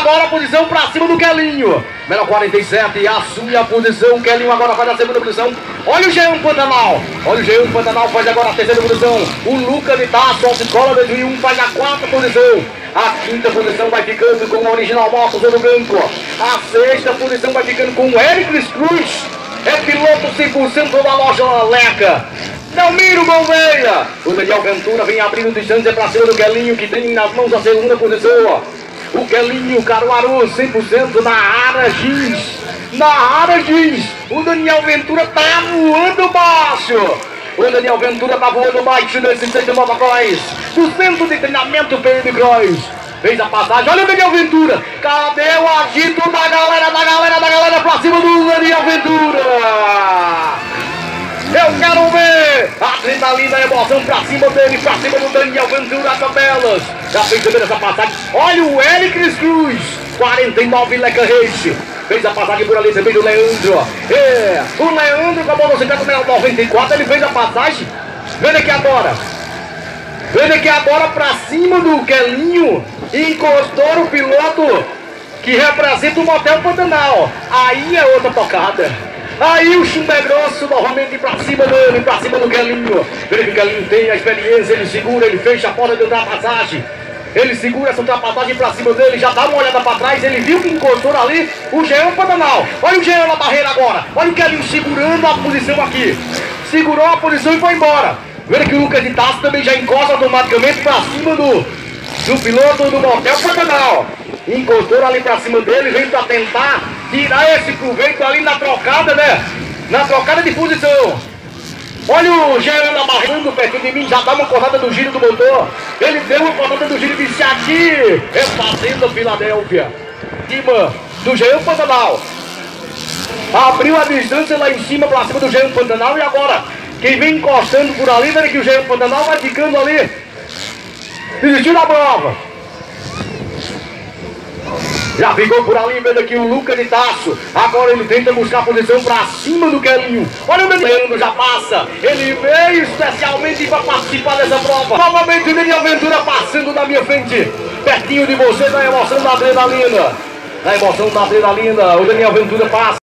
agora a posição pra cima do Kelinho. Menor 47, assume a posição. Kelinho agora faz a segunda posição. Olha o Jean Pantanal. Olha o Jean Pantanal, faz agora a terceira posição. O Lucas de Tasso, Autoescola 2001, faz a quarta posição. A quinta posição vai ficando com o Original Motos do Branco. A sexta posição vai ficando com o Hércules Cruz. É piloto 100% da loja Leca. Dalmiro Gouveia. O Daniel Ventura vem abrindo distância para cima do Kelinho, que tem nas mãos a segunda posição. O Kelinho, Caruaru, 100% na área X. Na área X. O Daniel Ventura tá voando baixo. O Daniel Ventura tá voando baixo nesse centro motocross. Do centro de treinamento PM Cross. Fez a passagem, olha o Daniel Ventura. Cadê o agito da galera pra cima do Daniel Ventura? Eu quero ver a adrenalina, a emoção pra cima dele, pra cima do Daniel Ventura, tabelas. Já fez também essa passagem. Olha o Hércules Cruz, 49 Leca Race. Fez a passagem por ali também do Leandro. O Leandro com a motocicleta 94, ele fez a passagem. Vem aqui agora. Vem aqui agora pra cima do Kelinho. Encostou o piloto que representa o Motel Pantanal. Aí é outra tocada. Aí o chumbo é grosso, novamente pra cima dele, pra cima do Kelinho. Vê que o Kelinho tem a experiência, ele segura, ele fecha a porta de ultrapassagem. Ele segura essa ultrapassagem pra cima dele, já dá uma olhada pra trás, ele viu que encostou ali o Jean Pantanal. Olha o Jean na barreira agora, olha o Kelinho segurando a posição aqui. Segurou a posição e foi embora. Vê que o Lucas de Tasso também já encosta automaticamente pra cima do piloto do Motel Pantanal. Encostou ali pra cima dele, vem pra tentar tirar esse proveito ali na trocada, né? Na trocada de posição. Olha o Jean amarrando perto de mim, já dá uma cortada do giro do motor. Ele deu uma cortada do giro e disse aqui é Fazenda Filadélfia. Cima do Jean Pantanal. Abriu a distância lá em cima pra cima do Jean Pantanal e agora quem vem encostando por ali, vendo que o Jean Pantanal vai ficando ali. Desistiu da prova. Já ficou por ali, vendo aqui o Lucas de Tasso. Agora ele tenta buscar a posição pra cima do Kelinho. Olha o Leandro, já passa. Ele veio especialmente para participar dessa prova. Novamente o Daniel Ventura passando na minha frente. Pertinho de você, na emoção da adrenalina. Na emoção da adrenalina, o Daniel Ventura passa.